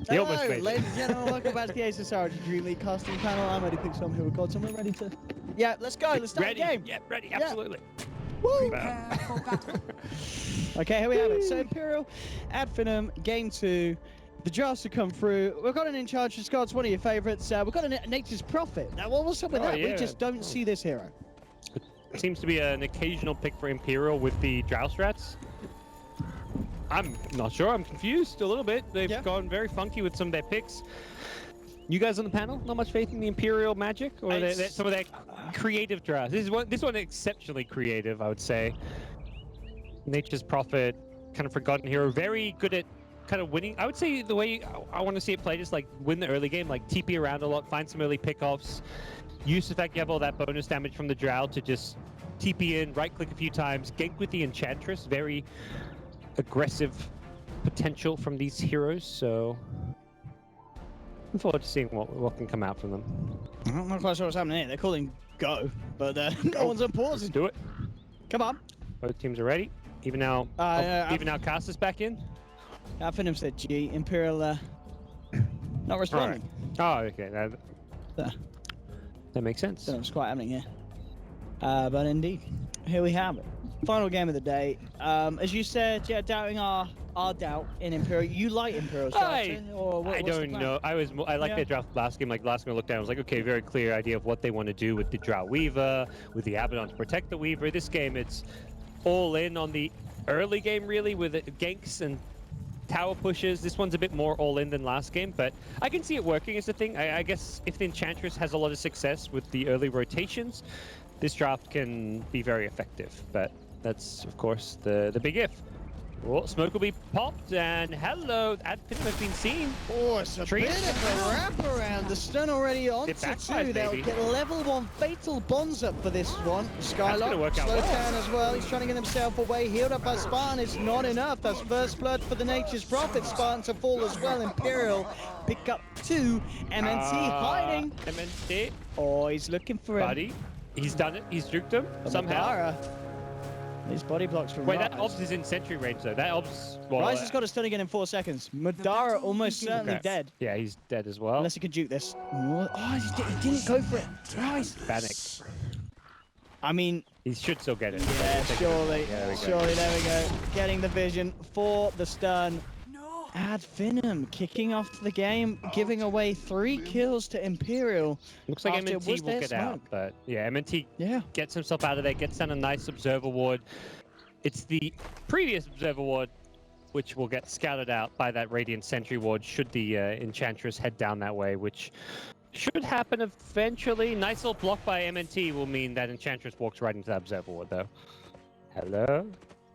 Hello, ladies and gentlemen, welcome back to the Asus RoG DreamLeague casting panel. I'm ready to pick some who we've got, so we're ready to... Yeah, let's go, let's start the game. Yeah, ready, absolutely. Woo! Okay, here we have it. So Imperial at Finem, game 2. The drafts have come through. We've got an Enchantress squad, one of your favourites. We've got a Nature's Prophet. Now, what's up with that? Yeah. We just don't see this hero. It seems to be an occasional pick for Imperial with the Drow strats. I'm not sure. I'm confused a little bit. They've gone very funky with some of their picks. You guys on the panel, not much faith in the Imperial magic or some of their creative drafts. This one exceptionally creative, I would say. Nature's Prophet, kind of forgotten hero, very good at kind of winning. I would say the way I want to see it played is like win the early game, like TP around a lot, find some early pickoffs, use the fact you have all that bonus damage from the Drow to just TP in, right-click a few times, gank with the Enchantress, very aggressive potential from these heroes, so looking forward to seeing what can come out from them. I'm not quite sure what's happening here. They're calling go, but no one's on pause. Let's do it. Come on. Both teams are ready. Even now, Caster's back in. Finem said G. Imperial not responding. Right. Oh, okay. That makes sense. Don't know what's quite happening here. But indeed, here we have it. Final game of the day. As you said, yeah, doubting our doubt in Imperial. You like Imperial's draft, I don't know. I like their draft last game. Like last game I looked at, I was like, okay, very clear idea of what they want to do with the Drow Weaver, with the Abaddon to protect the Weaver. This game, it's all in on the early game, really, with ganks and tower pushes. This one's a bit more all in than last game, but I can see it working as a thing. I guess if the Enchantress has a lot of success with the early rotations, this draft can be very effective, but that's, of course, the big if. Oh, smoke will be popped, and hello, that Finem has been seen. Oh, it's a bit of a wraparound. The stun already on to 2. They'll get level 1 fatal bonds up for this one. Skylock, slow down as well. He's trying to get himself away. Healed up by Spartan. It's not enough. That's first blood for the Nature's Prophet. Spartan to fall as well. Imperial pick up 2. MNT hiding. MNT. Oh, he's looking for him. Buddy, he's done it. He's juked him somehow. These body blocks from Wait, that Obs is in sentry range though. That Obs... Well, Rise has got a stun again in 4 seconds. Madara almost certainly dead. Yeah, he's dead as well. Unless he can juke this. Oh, he didn't go for it. Rise. Panicked. I mean... He should still get it. Yeah, surely. Surely, there we go. Getting the vision for the stun. Ad Finem kicking off the game, giving away 3 kills to Imperial. Looks like MNT will get out, but yeah, MNT gets himself out of there, gets down a nice Observer Ward. It's the previous Observer Ward which will get scouted out by that Radiant Sentry Ward should the Enchantress head down that way, which should happen eventually. Nice little block by MNT will mean that Enchantress walks right into that Observer Ward though. Hello?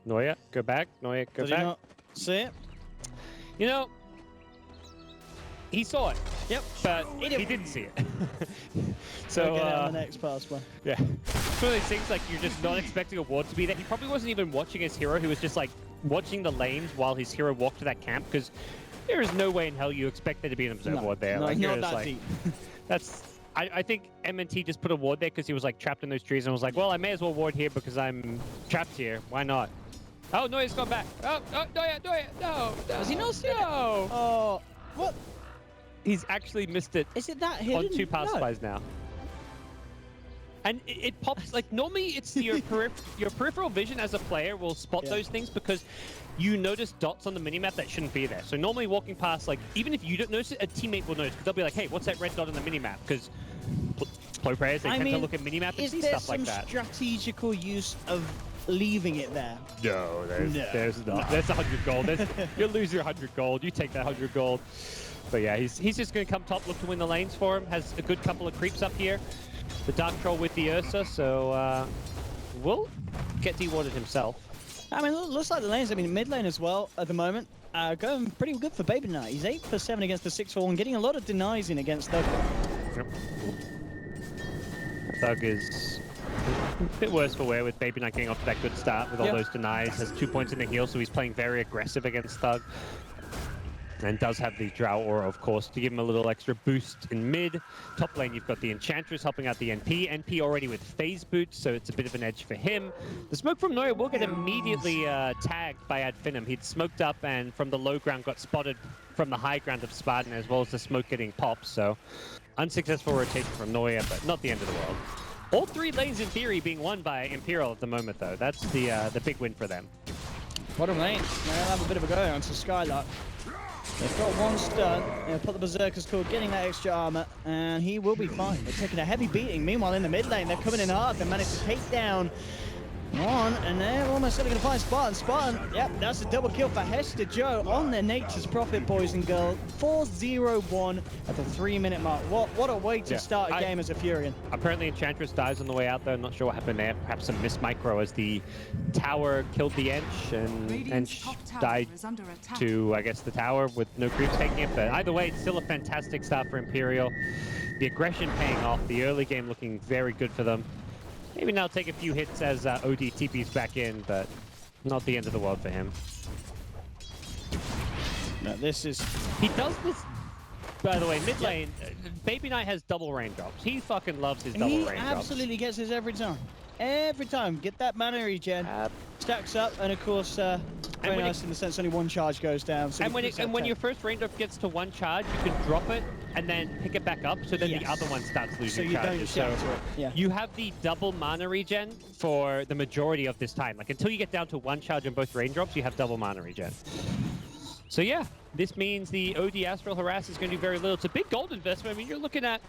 Noya, go back. Noya, go back. Did he not see it? You know, he saw it. Yep, but he didn't see it. So on the next pass one. Yeah, it's one of those things like you're just not expecting a ward to be there. He probably wasn't even watching his hero. He was just like watching the lanes while his hero walked to that camp, because there is no way in hell you expect there to be an observer ward there. No, like, not that deep. That's. I think MNT just put a ward there because he was like trapped in those trees and was like, well, I may as well ward here because I'm trapped here. Why not? Oh, Noya's gone back. Oh, Noya, no. Does he not see it? No. Oh, what? He's actually missed it. Is it that hidden? On 2 pacifiers now. And it pops, like normally it's your peripheral vision as a player will spot those things because you notice dots on the minimap that shouldn't be there. So normally walking past, like, even if you don't notice it, a teammate will notice because they'll be like, hey, what's that red dot on the minimap? Because pro players, they tend to look at minimap and see stuff like that. Is there some strategical use of leaving it there? No, there's not. That's 100 gold. You'll lose your 100 gold. You take that 100 gold. But yeah, he's just going to come top, look to win the lanes for him. Has a good couple of creeps up here. The Dark Troll with the Ursa, so will get dewarded himself. I mean, looks like the lanes, I mean, mid lane as well at the moment. Going pretty good for Baby Knight. He's 8 for 7 against the 6-4 and getting a lot of denies in against Thug. Yep. Thug is a bit worse for wear with Baby Knight getting off to that good start with all those denies. Has 2 points in the heal, so he's playing very aggressive against Thug. And does have the Drow Aura, of course, to give him a little extra boost in mid. Top lane, you've got the Enchantress helping out the NP. NP already with phase boots, so it's a bit of an edge for him. The smoke from Noya will get immediately tagged by Finem. He'd smoked up and from the low ground got spotted from the high ground of Spartan, as well as the smoke getting popped. So unsuccessful rotation from Noya, but not the end of the world. All 3 lanes, in theory, being won by Imperial at the moment, though. That's the big win for them. Bottom lane, they'll have a bit of a go onto Skylark. They've got 1 stun. They'll put the Berserker's Core, getting that extra armor, and he will be fine. They're taking a heavy beating. Meanwhile, in the mid lane, they're coming in hard. They managed to take down 1, and they're almost certainly going to find Spartan. Spartan, yep, that's a double kill for Hester Joe on their Nature's Prophet, boys and girls. 4-0-1 at the 3-minute mark. What a way to start a game as a Furion. Apparently, Enchantress dies on the way out there. I'm not sure what happened there. Perhaps some miss micro as the tower killed the Ench, and Ench died to, I guess, the tower with no creeps taking it. But either way, it's still a fantastic start for Imperial. The aggression paying off. The early game looking very good for them. Maybe now take a few hits as OD TP's back in, but not the end of the world for him. No, this is... He does this, by the way, mid lane. Baby Knight has double raindrops. He fucking loves his double raindrops. He absolutely gets his every time. Every time. Get that mana regen. Stacks up, and of course, very nice in the sense only 1 charge goes down. So when your first raindrop gets to 1 charge, you can drop it and then pick it back up, so then the other one starts losing charges. So you have the double mana regen for the majority of this time. Like until you get down to 1 charge on both raindrops, you have double mana regen. So yeah, this means the OD Astral Harass is going to do very little. It's a big gold investment. I mean, you're looking at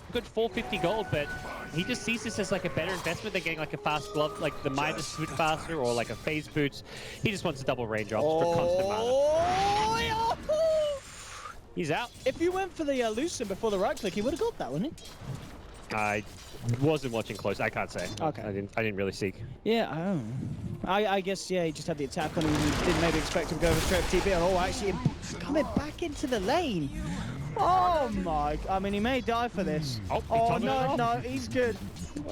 a good 450 gold, but he just sees this as like a better investment than getting like a fast glove, like the Midas Swoop faster or like a phase boots. He just wants a double raindrops for constant mana. He's out. If you went for the Lucent before the right click, he would have got that, wouldn't he? I wasn't watching close. I can't say. Okay. I didn't really seek. Yeah, I guess, yeah, he just had the attack on him. He didn't maybe expect him to go over straight for TP. Oh, actually, coming back into the lane. Oh, my. I mean, he may die for this. Oh no, he's good.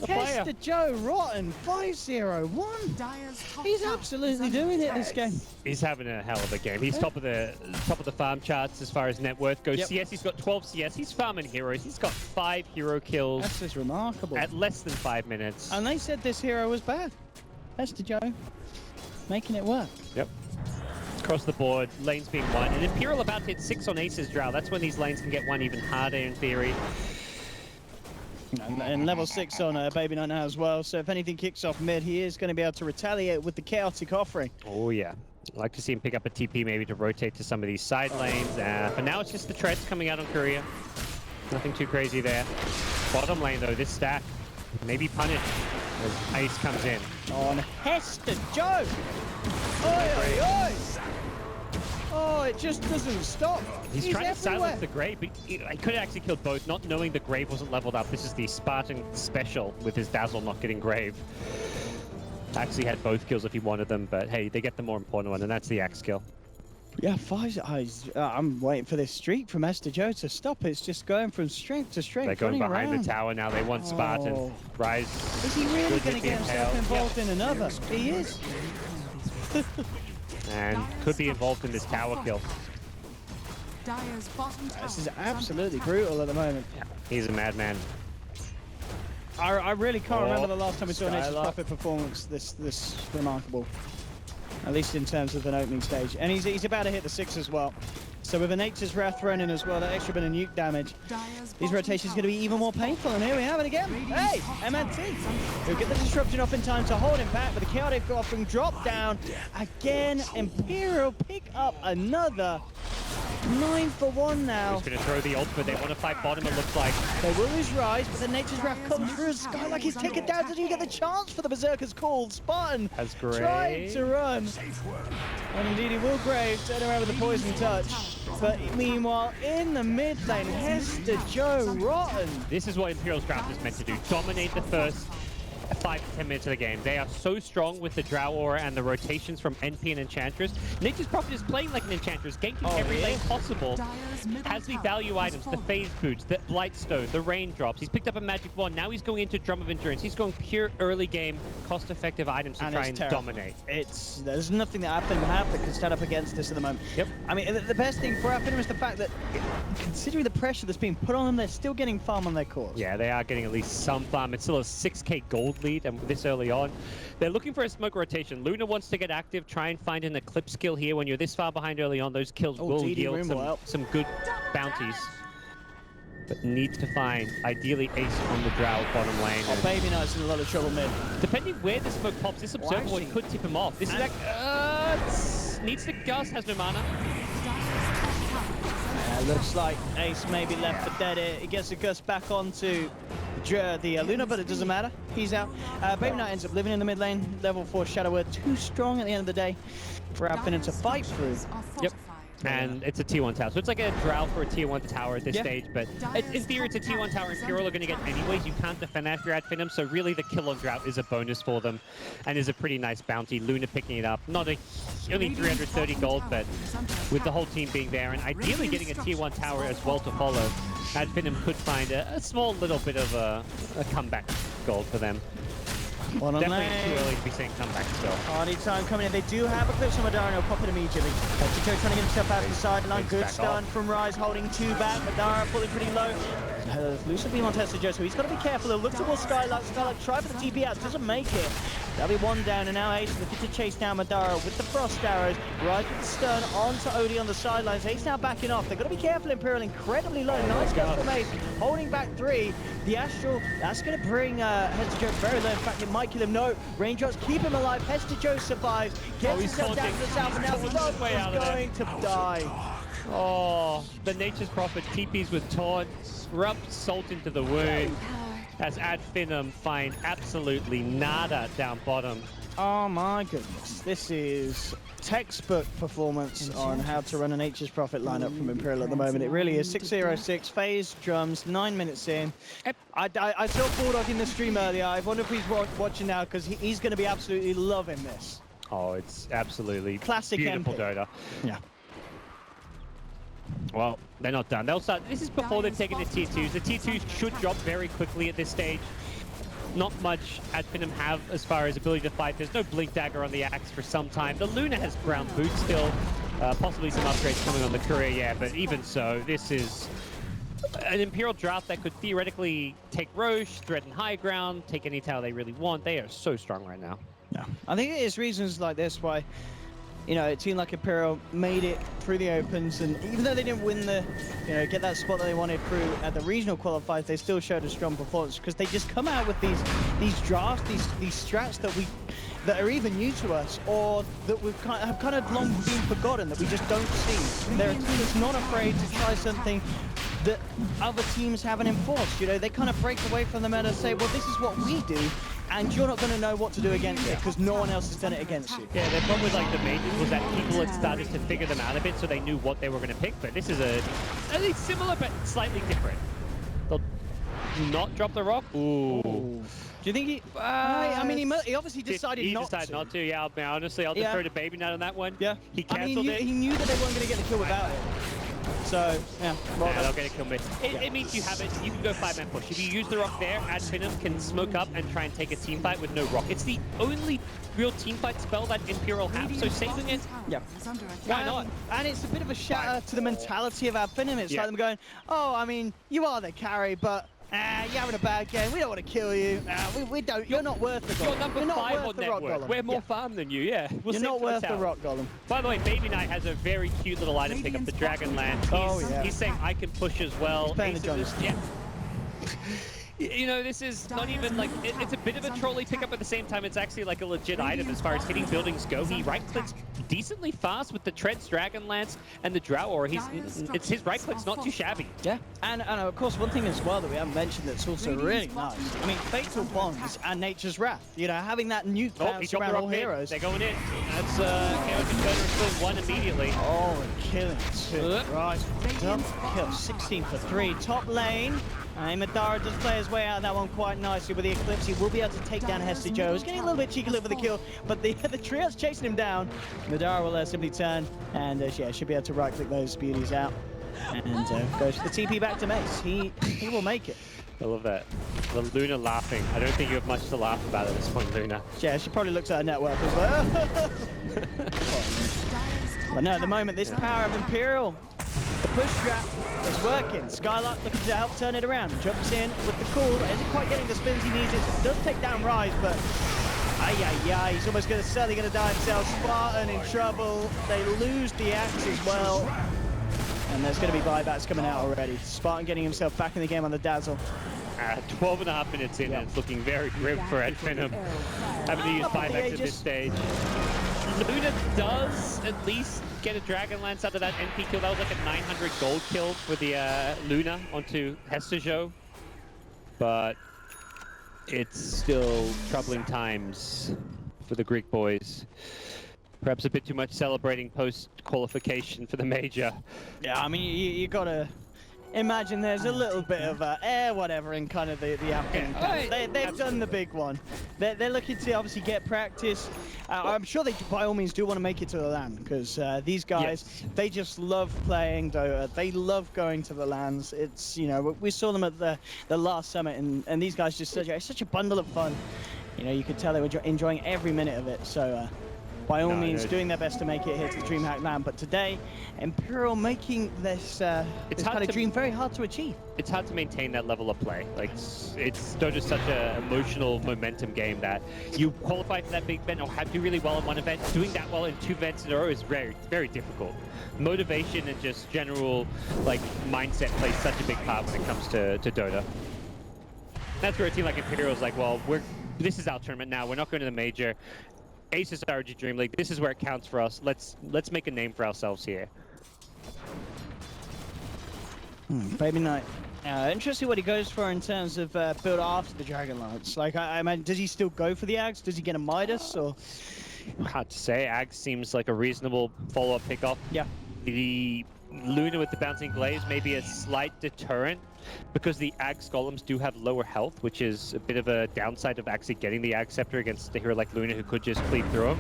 Hester Joe Rotten, 5-0-1. He's absolutely doing it this game. He's having a hell of a game. He's top of the farm charts as far as net worth goes. CS, he's got 12 CS. He's farming heroes. He's got 5 hero kills. That's just remarkable. At less than 5 minutes. And they said this hero was bad. Hester Joe, making it work. Yep. Across the board, lanes being won. And Imperial about to hit 6 on Ace's Drow. That's when these lanes can get won even harder in theory. And level 6 on Baby Knight now as well. So if anything kicks off mid, he is going to be able to retaliate with the Chaotic Offering. Oh yeah. I'd like to see him pick up a TP maybe to rotate to some of these side lanes. But now it's just the treads coming out on Korea. Nothing too crazy there. Bottom lane though, this stack maybe punished as Ace comes in. On Hester Joe! Oi, oi, oi! Oh, it just doesn't stop. He's trying to silence the Grave, but he could have actually killed both, not knowing the Grave wasn't leveled up. This is the Spartan special with his Dazzle not getting Grave. Actually had both kills if he wanted them, but hey, they get the more important one, and that's the Axe kill. Yeah, 5 eyes. I'm waiting for this streak from Hester Joe to stop. It's just going from strength to strength. They're going behind the tower now. They want Spartan. Rise. Is he really going to get himself involved in another? He is. And could be involved in this tower kill. This is absolutely brutal at the moment. Yeah, he's a madman. I really can't remember the last time we saw an Nature's Prophet performance this remarkable. At least in terms of an opening stage. And he's about to hit the 6 as well. So with a Nature's Wrath thrown in as well, that extra bit of nuke damage, these rotations are going to be even more painful. And here we have it again. Hey, MNT, who get the disruption off in time to hold him back, but the Chaotic Offering drop down. Again, Imperial pick up another 9 for 1 now. He's going to throw the ult, but they want to fight bottom, it looks like. They will lose Rise, but the Nature's Wrath comes through. Skylark is taken down. Doesn't even get the chance for the Berserker's call. Spartan tried to run. And indeed he will Grave, turn around with the Poison Touch. But meanwhile, in the mid lane, Hester Joe Rotten. This is what Imperial's draft is meant to do. Dominate the first 5 to 10 minutes of the game. They are so strong with the Drow Aura and the rotations from NP and Enchantress. Nature's Prophet is playing like an Enchantress, ganking every lane possible. Has the value items, the Phase Boots, the Blightstone, the Raindrops. He's picked up a Magic Wand. Now he's going into Drum of Endurance. He's going pure early game, cost-effective items to try and dominate. There's nothing that Finem have that can stand up against this at the moment. Yep. I mean, the best thing for Finem is the fact that, considering the pressure that's being put on them, they're still getting farm on their cores. Yeah, they are getting at least some farm. It's still a 6k gold lead, and this early on. They're looking for a smoke rotation. Luna wants to get active, try and find an Eclipse kill here. When you're this far behind early on, those kills will yield some good bounties. But needs to find, ideally, Ace on the Drow bottom lane. Oh, Baby Knight's in a lot of trouble mid. Depending where the smoke pops, this Observer Ward could tip him off. This is like, needs to Gust, has no mana. Looks like Ace may be left for dead. He gets the Gust back onto the Luna, but it doesn't matter. He's out. Baby Knight ends up living in the mid lane. Level 4 Shadow Word, too strong at the end of the day for Finem to fight through. Yep. And it's a T1 tower. So it's like a Drow for a Tier 1 tower at this stage, but in theory it's a Tier 1 tower Imperial are going to get anyways. You can't defend after Finem, so really the kill on Drought is a bonus for them and is a pretty nice bounty. Luna picking it up. Not only 330 gold, but with the whole team being there and ideally getting a Tier 1 tower as well to follow, Finem could find a small little bit of a comeback gold for them. Definitely too early to be saying comeback still. Party time coming in. They do have Eclipse on Madara, and he'll pop it immediately. Ticho trying to get himself out of the sideline. Good stun from Rise, holding 2 back. Madara pulling pretty low. Lucid beam on Testajo, so he's got to be careful. He'll look towards Skylark. Skylark try for the TP out, doesn't make it. That'll be 1 down, and now Ace looking to chase down Madara with the Frost Arrows. Rise with the stun onto Odie on the sidelines. Ace now backing off. They've got to be careful. Imperial incredibly low. Nice gun from Ace, holding back 3. The Astral, that's going to bring Testajo very low. In fact, it might kill him. No, Raindrops keep him alive. Testajo survives. Gets himself down to the south, and now Flood is going to die. Oh, the Nature's Prophet TPs with Taunt, rubs salt into the wound as Finem find absolutely nada down bottom. Oh my goodness, this is textbook performance on how to run a Nature's Prophet lineup from Imperial at the moment. It really is. 606, phase, drums, 9 minutes in. I saw Bulldog in the stream earlier. I wonder if he's watching now because he's going to be absolutely loving this. Oh, it's absolutely classic beautiful MP. Dota. Yeah. Well, they're not done. They'll start. This is before they've taken the Tier 2s. The Tier 2s should drop very quickly at this stage. Not much Finem have as far as ability to fight. There's no Blink Dagger on the Axe for some time. The Luna has Brown Boots still. Possibly some upgrades coming on the Courier, yeah, but even so, this is an Imperial draft that could theoretically take Roche, threaten high ground, take any tower they really want. They are so strong right now. Yeah, I think it is reasons like this why, you know, a team like Imperial made it through the opens, and even though they didn't win the, get that spot that they wanted through at the regional qualifiers, they still showed a strong performance because they just come out with these drafts, these strats that are either new to us or that have kind of long been forgotten, that we just don't see. They're a team that's not afraid to try something that other teams haven't enforced. They kind of break away from the meta and say, well, this is what we do, and you're not going to know what to do against it because no one else has done it against you. Yeah, the problem with like the majors was that people had started to figure them out a bit, so they knew what they were going to pick. But this is at least similar but slightly different. They'll not drop the rock. Ooh. Do you think he? I mean, he obviously decided not to. He decided not to. Yeah, I mean, honestly, I'll defer to Baby Knight on that one. Yeah. He canceled it. He knew that they weren't going to get the kill without it. So, yeah. Well, they'll get a kill mid. It means you have it. You can go 5-man push. If you use the rock there, Finem can smoke up and try and take a team fight with no rock. It's the only real team fight spell that Imperial have, so saving it, why not? And it's a bit of a shatter to the mentality of Finem. It's like them going, oh, I mean, you are the carry, but you're having a bad game. We don't want to kill you. We don't. You're not worth the gold. You're number 5 on network. We're more farm than you. Yeah. You're not worth the rock golem. By the way, Baby Knight has a very cute little item pick up, the Dragon Lance. He's saying I can push as well. This is not even like, it's a bit of a trolley pickup at the same time. It's actually like a legit item as far as hitting buildings go. He right-clicks decently fast with the Treads, Dragon Lance, and the Drow Aura. His right-click's not too shabby. Yeah, and of course, one thing as well that we haven't mentioned that's also really nice. I mean, Fatal Bonds and Nature's Wrath. Having that nuke bounce around all heroes. They're going in. That's Chaos Inverter is still 1 immediately. Oh, and killing 2. Right, double kill, 16 for 3. Top lane. Madara does play his way out of that one quite nicely with the Eclipse. He will be able to take down Hester Joe. He's getting a little bit cheeky for the kill, but the trio's chasing him down. Madara will simply turn and yeah, should be able to right-click those beauties out and goes for the TP back to Mace. He will make it. I love that. The Luna laughing. I don't think you have much to laugh about at this point, Luna. Yeah, she probably looks at her network as well. But no, at the moment, this power of Imperial, the push trap is working. Skylark looking to help turn it around. Jumps in with the cool. Isn't quite getting the spins he needs. It does take down Rise, but he's almost certainly going to die himself. Spartan in trouble. They lose the axe as well. And there's going to be buybacks coming out already. Spartan getting himself back in the game on the Dazzle. 12.5 minutes in, and it's looking very grim for Ed Finem. Having to use 5x at this stage. Luna does at least get a Dragon Lance out of that NP kill. That was like a 900 gold kill for the Luna onto Hester Joe. But it's still troubling times for the Greek boys. Perhaps a bit too much celebrating post-qualification for the major. Yeah, I mean, you gotta imagine there's a little bit of whatever in kind of the Afghan camp. They've done the big one. They're looking to obviously get practice. I'm sure they, by all means, do want to make it to the LAN because these guys, they just love playing Dota. They love going to the LANs. It's, you know, we saw them at the last summit, and these guys just it's such a bundle of fun. You know, you could tell they were enjoying every minute of it. So. By all means, doing their best to make it here to the DreamHack LAN. But today, Imperial making this, this kind of dream very hard to achieve. It's hard to maintain that level of play. Like, it's just such an emotional momentum game that you qualify for that big event or do really well in one event. Doing that well in 2 events in a row is very, very difficult. Motivation and just general, like, mindset plays such a big part when it comes to Dota. That's where a team like Imperial is like, well, this is our tournament now. We're not going to the major. Asus RoG DreamLeague, this is where it counts for us. Let's make a name for ourselves here. Baby Knight. Interesting what he goes for in terms of build after the Dragon Lance. Like, I mean, does he still go for the Ags? Does he get a Midas or? Hard to say. Ags seems like a reasonable follow-up pickoff. Yeah. The Luna with the bouncing glaze may be a slight deterrent because the Ags golems do have lower health, which is a bit of a downside of actually getting the Ag Scepter against a hero like Luna who could just bleed through him.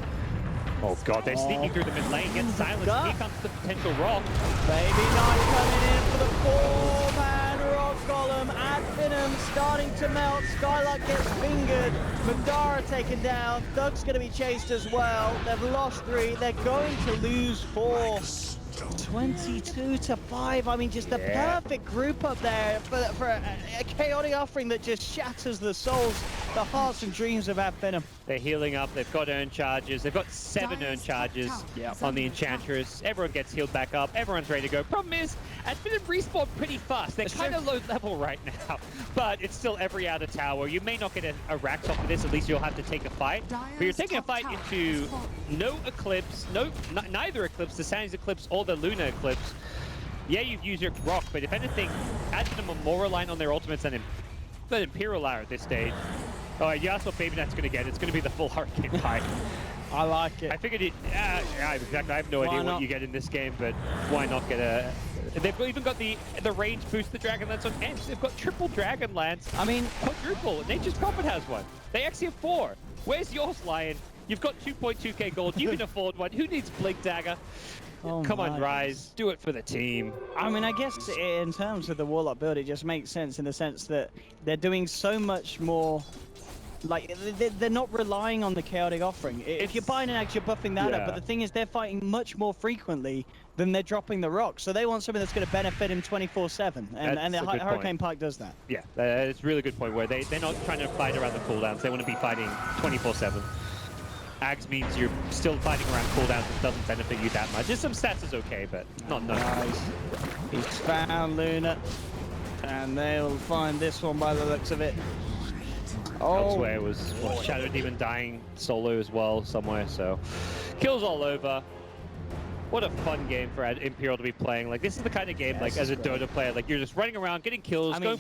Oh god, they're sneaking through the mid lane, gets silenced. Here comes the potential rock. Baby Knight coming in for the 4-man rock golem. At Finem starting to melt. Skylark gets fingered. Madara taken down. Thug's going to be chased as well. They've lost 3. They're going to lose 4. 22-5. I mean, just the perfect group up there for a chaotic offering that just shatters the souls, the hearts and dreams of Finem. They're healing up. They've got urn charges. They've got 7 urn charges on the Enchantress. Everyone gets healed back up. Everyone's ready to go. Problem is, Finem respawn pretty fast. They're kind of low level right now, but it's still every outer tower. You may not get a Rax off of this. At least you'll have to take a fight. But you're taking a fight into no Eclipse, neither Eclipse, the Sandy's Eclipse or the Luna Eclipse. Yeah, you've used your rock, but if anything, add them more reliant on their ultimates than Imperial are at this stage. Oh, you asked what Baby Knight's going to get. It's going to be the full Hurricane Pike. I like it. I figured it. Yeah, exactly. I have no idea what you get in this game, but why not get a? They've even got the range boost the Dragon Lance on Ents. They've got triple Dragon Lance. I mean, quadruple. Nature's Prophet has one. They actually have 4. Where's yours, Lion? You've got 2.2k gold. You can afford one. Who needs Blink Dagger? Oh, come on, Rise. Do it for the team. I mean, I guess in terms of the Warlock build, it just makes sense in the sense that they're doing so much more. Like, they're not relying on the chaotic offering. If you're buying an Axe, you're buffing that up. But the thing is, they're fighting much more frequently than they're dropping the rock. So they want something that's going to benefit him 24/7. And the Hurricane Pike does that. Yeah, it's a really good point where they're not trying to fight around the cooldowns. They want to be fighting 24/7. Ags means you're still fighting around cooldowns and doesn't benefit you that much. Just some stats is okay, but not nice. He's found Luna. And they'll find this one by the looks of it. Elsewhere it was Shadow Demon dying solo as well somewhere, so kills all over. What a fun game for Imperial to be playing. Like, this is the kind of game, like, as a Dota player, like, you're just running around, getting kills, going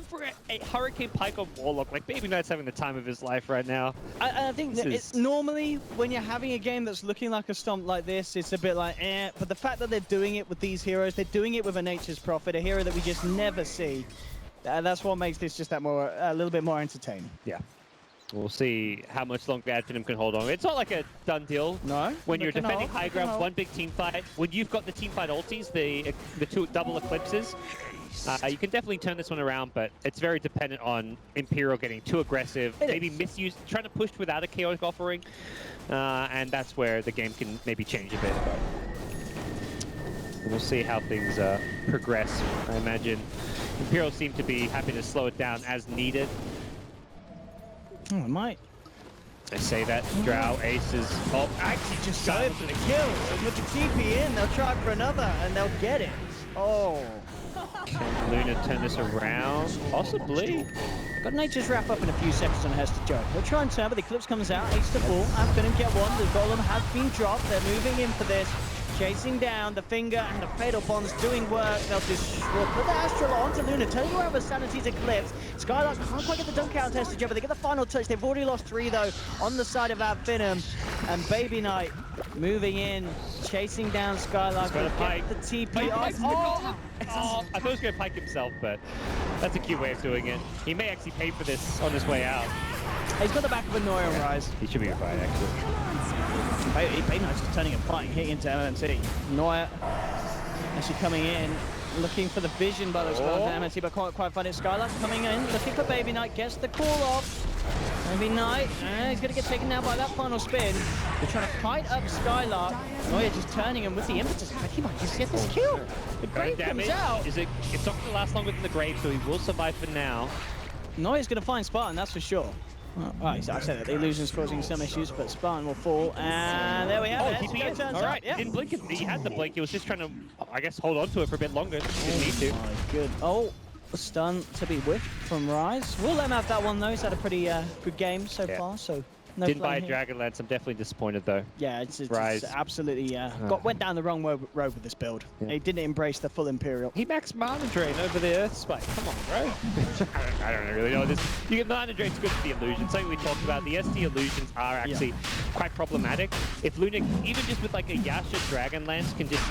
for a Hurricane Pike on Warlock. Like, Baby Knight's having the time of his life right now. I think that it's normally, when you're having a game that's looking like a stomp like this, it's a bit like, but the fact that they're doing it with these heroes, they're doing it with a Nature's Prophet, a hero that we just never see. That's what makes this just a little bit more entertaining. Yeah. We'll see how much longer Finem can hold on. It's not like a done deal. No. When you're defending high ground, one big team fight, when you've got the team fight ultis, the two double eclipses, you can definitely turn this one around, but it's very dependent on Imperial getting too aggressive, maybe trying to push without a chaotic offering, and that's where the game can maybe change a bit. We'll see how things progress. I imagine Imperial seem to be happy to slow it down as needed. Oh, it might. I say that. Drow, Aces. Oh, actually just going for the kill. And with the TP in, they'll try for another, and they'll get it. Oh. Can Luna turn this around? Possibly. Got Nature's wrap up in a few seconds on Hester Joe. He'll try and turn, but the Eclipse comes out. Ace to fall. And Finem get one. The Golem has been dropped. They're moving in for this. Chasing down the Finger and the Fatal Bonds doing work. They'll put the Astral onto Luna, turning around with Sanity's Eclipse. Skylark can't quite get the dunk out Hester Joe, but they get the final touch. They've already lost 3 though on the side of Finem. And Baby Knight moving in, chasing down Skylark. Got a pike. The TP I thought he was going to pike himself, but that's a cute way of doing it. He may actually pay for this on his way out. He's got the back of a Noya on Rise. He should be fine, actually. Baby Knight's turning and fighting, hitting into MMT. Noya actually coming in, looking for the vision by those guys at MMT, but can't quite find it. Skylark coming in, looking for Baby Knight, gets the call off. Baby Knight, and he's going to get taken down by that final spin. They're trying to fight up Skylark. Noya just turning him with the impetus. He might just get this kill. The Grave comes out. It's not going to last longer than the Grave, so he will survive for now. Noya's going to find Spartan, that's for sure. I said that the illusion's causing some issues, but Spartan will fall, and there we have it. TP turns all right, didn't blink it. He had the blink. He was just trying to, I guess, hold on to it for a bit longer. Didn't need to. My good. Oh, stun to be whiffed from Rise. We'll let him have that one though. He's had a pretty good game so far. So no didn't buy a Dragonlance. I'm definitely disappointed though. Yeah, it's absolutely went down the wrong road with this build. Yeah. He didn't embrace the full Imperial. He maxed Mana Drain over the Earth Spike. Come on, bro. I don't really know this. You get Mana Drain's good for the illusion. Something we talked about. The SD illusions are actually quite problematic. If Luna, even just with like a Yasha Dragonlance, can just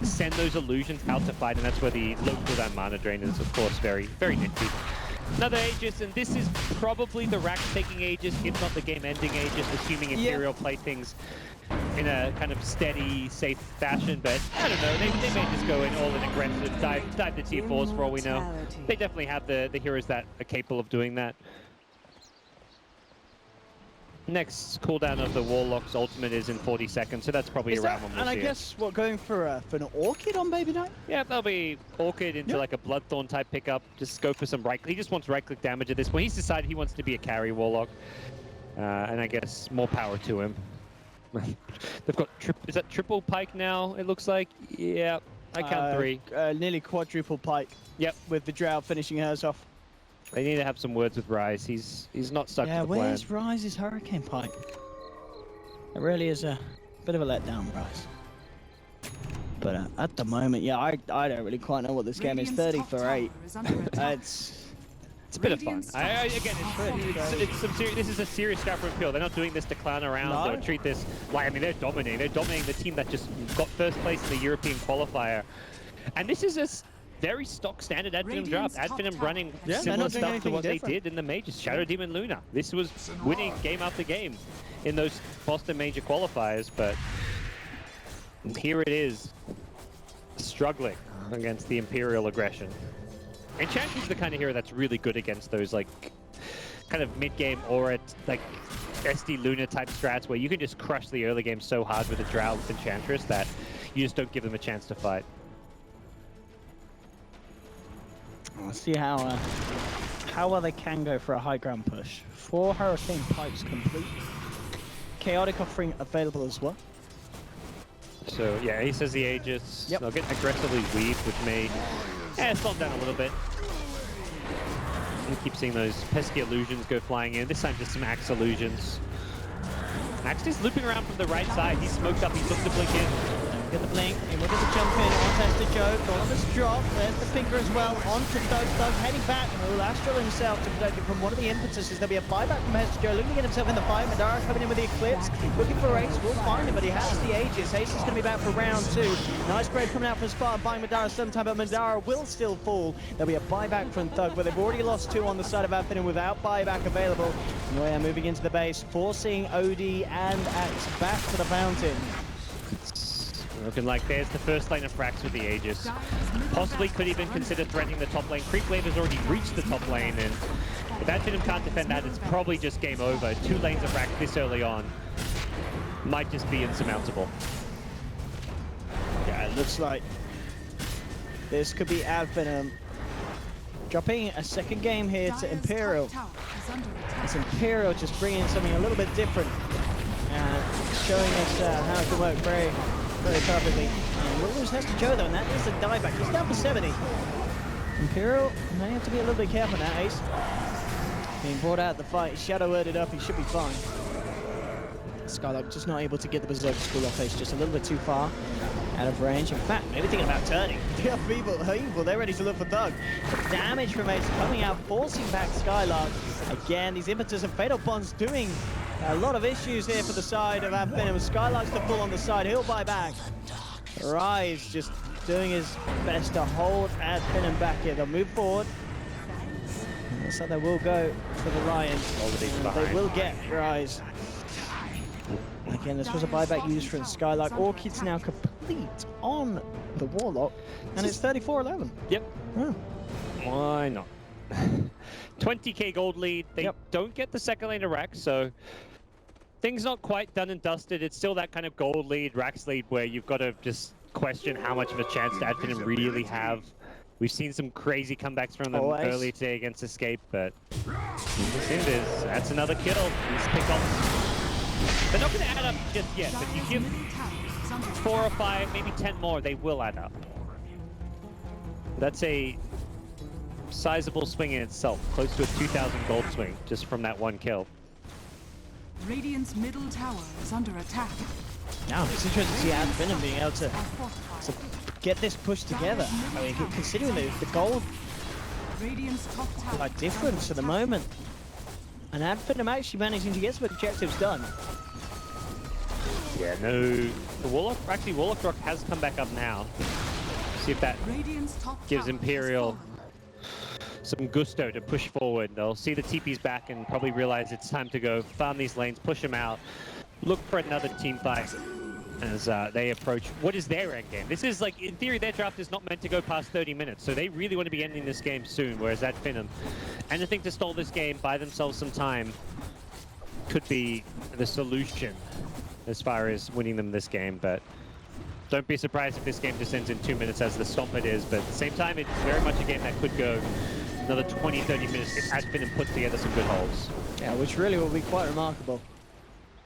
send those illusions out to fight, and that's where the low cooldown Mana Drain is, of course, very, very nifty. Another Aegis, and this is probably the rack-taking Aegis, if not the game-ending Aegis, assuming Imperial play things in a kind of steady, safe fashion, but I don't know, they may just go in all in aggressive, dive the T4s for all we know. They definitely have the heroes that are capable of doing that. Next cooldown of the Warlock's ultimate is in 40 seconds, so that's probably around when we'll see I guess, what, going for an Orchid on Baby Knight? Yeah, that'll be Orchid into like a Bloodthorn type pickup. Just go for some he just wants right-click damage at this point. He's decided he wants to be a carry Warlock. And I guess more power to him. They've got, is that triple pike now, it looks like? Yeah, I count 3. Nearly quadruple pike. Yep. With the Drow finishing hers off. They need to have some words with Rise. He's not stuck to the plan. Where's Rise's Hurricane Pike? It really is a bit of a letdown, Rise. But at the moment, I don't really quite know what this game is. 30 for 8. It's a bit of fun. Again, it's some serious. This is a serious start for Imperial. They're not doing this to clown around or treat this like. I mean, they're dominating. They're dominating the team that just got first place in the European qualifier, and this is a very stock standard Finem draft. Finem running similar stuff to what they did in the majors. Shadow Demon Luna. This was winning game after game in those Boston major qualifiers, but here it is, struggling against the Imperial aggression. Enchantress is the kind of hero that's really good against those like kind of mid-game aura, like SD Luna type strats where you can just crush the early game so hard with a Drow with Enchantress that you just don't give them a chance to fight. Let's see how well they can go for a high ground push. 4 Hurricane Pikes complete. Chaotic offering available as well. So yeah, he says the Aegis. They'll get aggressively weaved, which may slow them down a little bit. We keep seeing those pesky illusions go flying in. This time just some Axe illusions. Axe is looping around from the right side. He's smoked up. He's looking to blink in. Get the blink, and we're going to jump in on Tester Joe. Columbus drop, there's the finger as well, onto Thug. Thug heading back, and will Astral himself to protect it from one of the impetuses. There'll be a buyback from Tester Joe, looking to get himself in the fight. Madara coming in with the Eclipse, looking for Ace, will find him, but he has the Aegis. Ace is going to be back for round 2. Nice grade coming out for Spa, buying Madara sometime, but Madara will still fall. There'll be a buyback from Thug, but they've already lost 2 on the side of Finem without buyback available. Noya moving into the base, forcing OD and Axe back to the fountain. Looking like there's the first lane of frags with the Aegis. Possibly could even consider threatening the top lane. Creep Wave has already reached the top lane, and if Finem can't defend that, it's probably just game over. 2 lanes of frags this early on might just be insurmountable. Yeah, it looks like this could be Finem dropping a second game here to Imperial. It's Imperial just bringing something a little bit different and showing us how it can work very perfectly. And we'll lose Tester Joe though, and that is a dieback. He's down for 70. Imperial may have to be a little bit careful now. Ace being brought out of the fight. Shadow worded up, he should be fine. Skylark just not able to get the Berserker School off Ace, just a little bit too far out of range. In fact, maybe thinking about turning. They are evil, they're ready to look for Thug. The damage from Ace coming out, forcing back Skylark. Again, these impetus and Fatal Bonds doing a lot of issues here for the side of Finem. Skylark's the pull on the side, he'll buy back. Rise just doing his best to hold Finem back here. They'll move forward. So they will go for the Lions. They will get Rise. Again, this was a buyback used from Skylark. Orchid's now complete on the Warlock, and it's 34-11. Yep. Oh. Why not? 20k gold lead. They don't get the second lane of Rax, so things not quite done and dusted. It's still that kind of gold lead, Rax lead, where you've got to just question how much of a chance Finem really have. We've seen some crazy comebacks from them earlier today against Escape, but that's another kill. He's picked off. They're not going to add up just yet, but you give 4 or 5, maybe 10 more, they will add up. That's a sizable swing in itself, close to a 2,000 gold swing just from that one kill. Radiant's middle tower is under attack. Now it's interesting to see Finem being able to get this push together. I mean, considering the gold difference at the moment, and Finem actually managing to get some objectives done. Yeah, no. The Warlock, actually, Warlock Rock has come back up now. See if that gives Imperial some gusto to push forward. They'll see the TP's back and probably realize it's time to go farm these lanes, push them out, look for another team fight as they approach what is their end game. This is like, in theory, their draft is not meant to go past 30 minutes, so they really want to be ending this game soon, whereas Finem, anything to stall this game, buy themselves some time, could be the solution as far as winning them this game. But don't be surprised if this game just ends in 2 minutes as the stomp it is, but at the same time, it's very much a game that could go another 20, 30 minutes if Finem puts together some good holds. Yeah, which really will be quite remarkable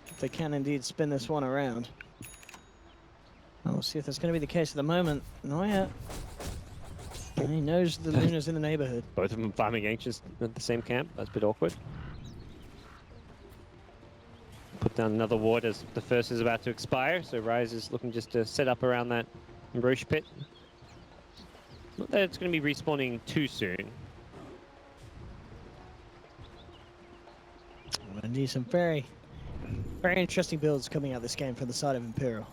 if they can indeed spin this one around. We'll see if that's going to be the case at the moment. Noya, he knows the Luna's in the neighborhood. Both of them farming Ancients at the same camp. That's a bit awkward. Put down another ward as the first is about to expire, so Rise is looking just to set up around that Roche pit. Not that it's going to be respawning too soon. Indeed, some very interesting builds coming out this game from the side of Imperial.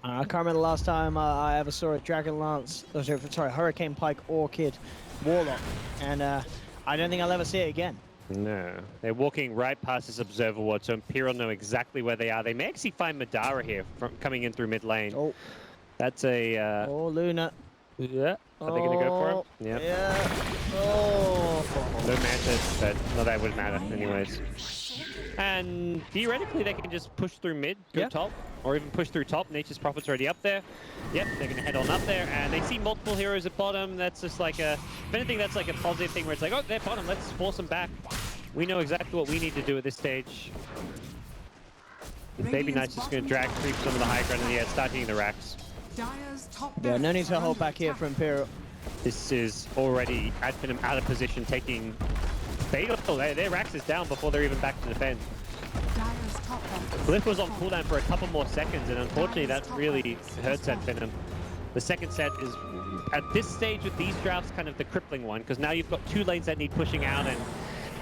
I can't remember the last time I ever saw a Dragon Lance, sorry, Hurricane Pike, Orchid, Warlock, and I don't think I'll ever see it again. No, they're walking right past this Observer Ward, so Imperial know exactly where they are. They may actually find Madara here from coming in through mid lane. Oh, that's a... oh, Luna. Yeah, are they going to go for him? Yep. Yeah. Oh. No Mantis, but well, that would matter anyways. And theoretically, they can just push through mid, go top, or even push through top. Nature's Prophet's already up there. Yep, they're going to head on up there, and they see multiple heroes at bottom. That's just like a, if anything, that's like a positive thing where it's like, oh, they're bottom, let's force them back. We know exactly what we need to do at this stage. Baby Knight's just going to drag creep some of the high ground in the air, start hitting the racks. Yeah, no need to hold back here for Imperial. This is already Finem out of position, taking Fatal. Their Rax is down before they're even back to defend. Glyph was on cooldown for a couple more seconds, and unfortunately that really hurts at Finem. The second set is, at this stage with these drafts, kind of the crippling one, because now you've got 2 lanes that need pushing out, and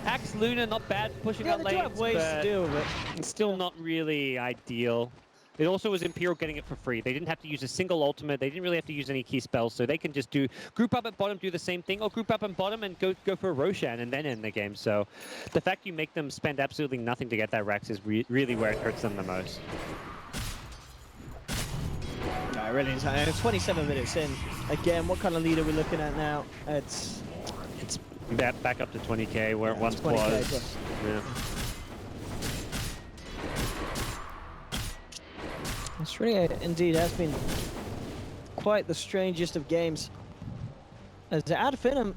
Axe Luna, not bad pushing out lanes, they do have ways to deal with it. It's still not really ideal. It also was Imperial getting it for free. They didn't have to use a single ultimate. They didn't really have to use any key spells, so they can just do group up at bottom, do the same thing, or group up at bottom and go for a Roshan and then end the game. So the fact you make them spend absolutely nothing to get that Rax is really where it hurts them the most. No, really insane. 27 minutes in. Again, what kind of lead are we looking at now? It's back up to 20k where it once 20K was. plus. Yeah. It's really, indeed, has been quite the strangest of games. As at Finem,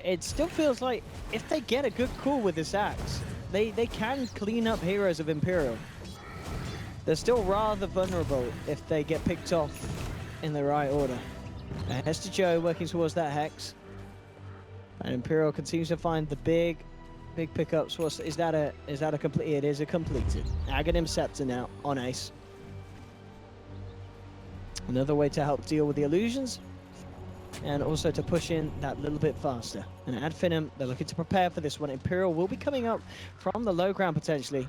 it still feels like if they get a good call with this Axe, they can clean up heroes of Imperial. They're still rather vulnerable if they get picked off in the right order. Hester Joe working towards that Hex. And Imperial continues to find the big pickups. Is that a complete? It is a completed. Aghanim Scepter now on Ace. Another way to help deal with the illusions, and also to push in that little bit faster. And at Finem, they're looking to prepare for this one. Imperial will be coming up from the low ground potentially,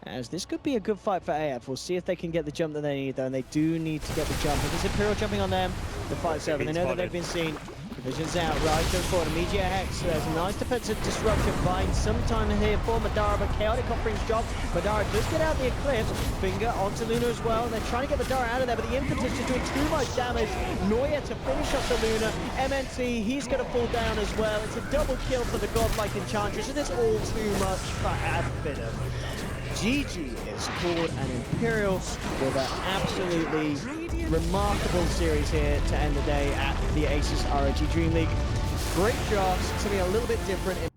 as this could be a good fight for AF. We'll see if they can get the jump that they need, though, and they do need to get the jump. If it's Imperial jumping on them, the fight's over. They know that they've been seen. Vision's out, right, goes forward, immediate Hex. There's a nice defensive disruption, buying some time here for Madara, but Chaotic offering his job. Madara does get out the Eclipse, finger onto Luna as well, and they're trying to get Madara out of there, but the impetus is doing too much damage. Noya to finish off the Luna. MNT, he's going to fall down as well. It's a double kill for the godlike Enchantress, and it's all too much for Adfinem. GG is called an Imperial with an absolutely remarkable series here to end the day at the Asus RoG DreamLeague. Great drafts, something a little bit different.